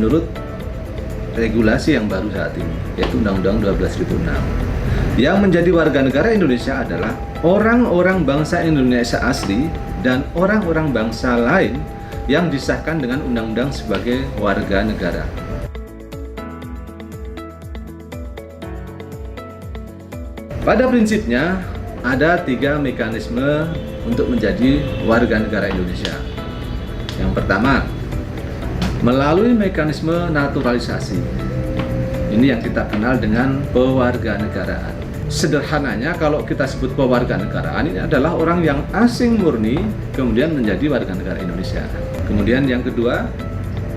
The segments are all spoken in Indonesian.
menurut regulasi yang baru saat ini, yaitu Undang-Undang 12.006. Yang menjadi warga negara Indonesia adalah orang-orang bangsa Indonesia asli dan orang-orang bangsa lain yang disahkan dengan undang-undang sebagai warga negara. Pada prinsipnya, ada 3 mekanisme untuk menjadi warga negara Indonesia. Yang pertama, melalui mekanisme naturalisasi. Ini yang kita kenal dengan pewarganegaraan. Sederhananya, kalau kita sebut pewarganegaraan, ini adalah orang yang asing murni kemudian menjadi warga negara Indonesia. Kemudian yang kedua,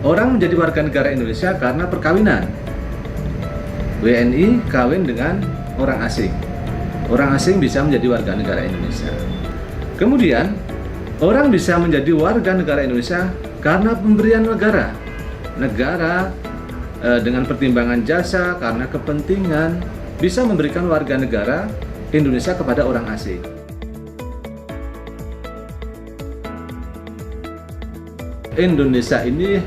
orang menjadi warga negara Indonesia karena perkawinan. WNI kawin dengan orang asing. Orang asing bisa menjadi warga negara Indonesia. Kemudian, orang bisa menjadi warga negara Indonesia karena pemberian negara. Negara dengan pertimbangan jasa karena kepentingan bisa memberikan warga negara Indonesia kepada orang asing. Indonesia ini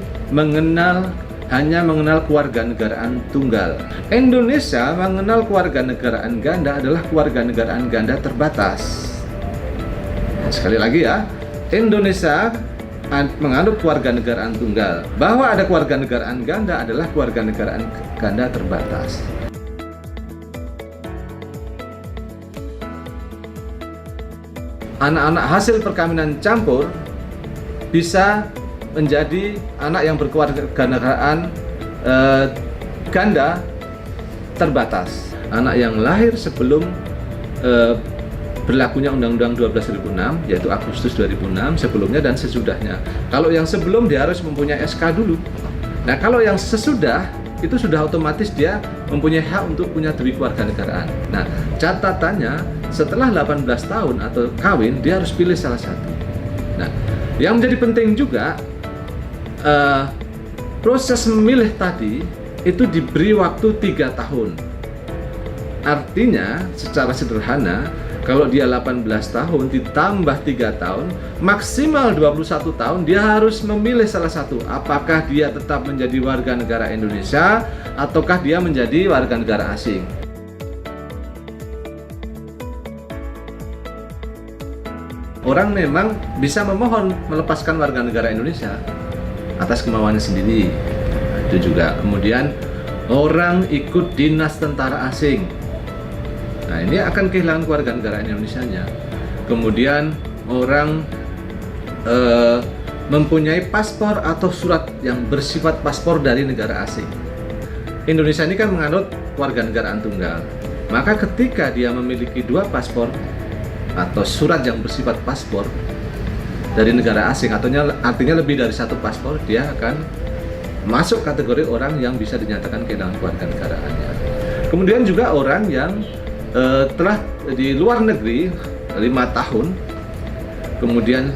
hanya mengenal kewarganegaraan tunggal. Indonesia mengenal kewarganegaraan ganda adalah kewarganegaraan ganda terbatas. Sekali lagi ya, Indonesia menganut kewarganegaraan tunggal. Bahwa ada kewarganegaraan ganda adalah kewarganegaraan ganda terbatas. Anak-anak hasil perkawinan campur bisa menjadi anak yang berkewarganegaraan ganda terbatas. Anak yang lahir sebelum berlakunya Undang-Undang 12.006, yaitu Agustus 2006, sebelumnya dan sesudahnya. Kalau yang sebelum dia harus mempunyai SK dulu. Nah, kalau yang sesudah itu sudah otomatis dia mempunyai hak untuk punya dui kewarganegaraan. Nah, catatannya setelah 18 tahun atau kawin dia harus pilih salah satu. Nah, yang menjadi penting juga proses memilih tadi itu diberi waktu 3 tahun. Artinya secara sederhana, kalau dia 18 tahun ditambah 3 tahun, maksimal 21 tahun dia harus memilih salah satu. Apakah dia tetap menjadi warga negara Indonesia ataukah dia menjadi warga negara asing. Orang memang bisa memohon melepaskan warga negara Indonesia atas kemauannya sendiri. Itu juga. Kemudian orang ikut dinas tentara asing. Nah, ini akan kehilangan kewarganegaraan Indonesianya. Kemudian orang mempunyai paspor atau surat yang bersifat paspor dari negara asing. Indonesia ini kan menganut kewarganegaraan tunggal. Maka ketika dia memiliki 2 paspor atau surat yang bersifat paspor dari negara asing, artinya lebih dari 1 paspor, dia akan masuk kategori orang yang bisa dinyatakan kehilangan kewarganegaraannya. Kemudian juga orang yang telah di luar negeri 5 tahun, kemudian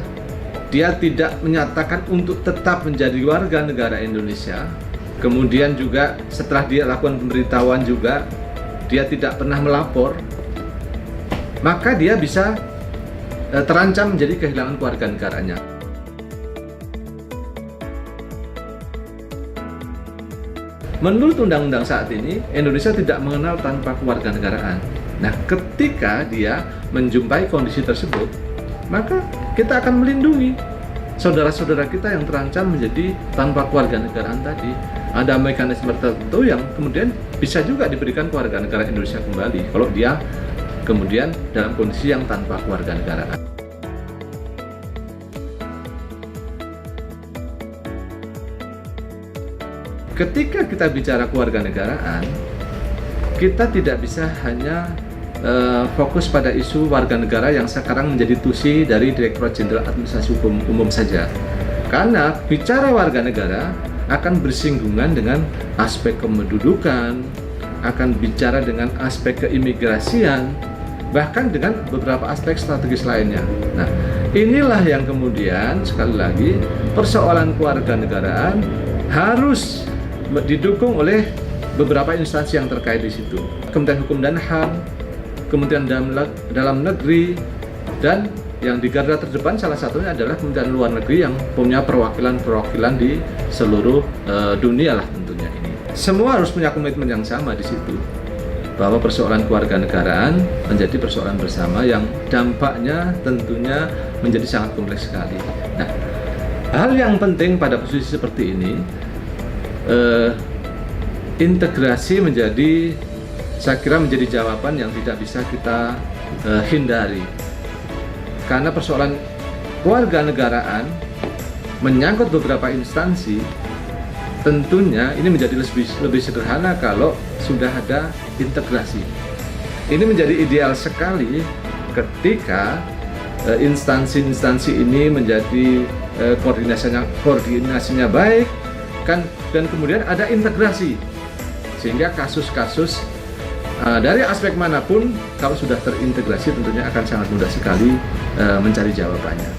dia tidak menyatakan untuk tetap menjadi warga negara Indonesia, kemudian juga setelah dia lakukan pemberitahuan juga dia tidak pernah melapor, maka dia bisa terancam menjadi kehilangan kewarganegaraannya. Menurut undang-undang saat ini, Indonesia tidak mengenal tanpa kewarganegaraan. Nah, ketika dia menjumpai kondisi tersebut, maka kita akan melindungi saudara-saudara kita yang terancam menjadi tanpa kewarganegaraan tadi. Ada mekanisme tertentu yang kemudian bisa juga diberikan kewarganegaraan Indonesia kembali kalau dia kemudian dalam kondisi yang tanpa kewarganegaraan. Ketika kita bicara kewarganegaraan, kita tidak bisa hanya fokus pada isu warga negara yang sekarang menjadi tusi dari Direktorat Jenderal Administrasi Hukum Umum saja. Karena bicara warga negara akan bersinggungan dengan aspek kependudukan, akan bicara dengan aspek keimigrasian, bahkan dengan beberapa aspek strategis lainnya. Nah, inilah yang kemudian sekali lagi persoalan kewarganegaraan harus didukung oleh beberapa instansi yang terkait di situ. Kementerian Hukum dan HAM, Kementerian Dalam Negeri, dan yang di garda terdepan salah satunya adalah Kementerian Luar Negeri yang punya perwakilan-perwakilan di seluruh dunia lah tentunya ini. Semua harus punya komitmen yang sama di situ, bahwa persoalan kewarganegaraan menjadi persoalan bersama yang dampaknya tentunya menjadi sangat kompleks sekali. Nah, hal yang penting pada posisi seperti ini, integrasi menjadi, saya kira menjadi jawaban yang tidak bisa kita hindari. Karena persoalan kewarganegaraan menyangkut beberapa instansi, tentunya ini menjadi lebih sederhana kalau sudah ada integrasi. Ini menjadi ideal sekali ketika instansi-instansi ini menjadi koordinasinya baik kan, dan kemudian ada integrasi sehingga kasus-kasus dari aspek manapun kalau sudah terintegrasi tentunya akan sangat mudah sekali mencari jawabannya.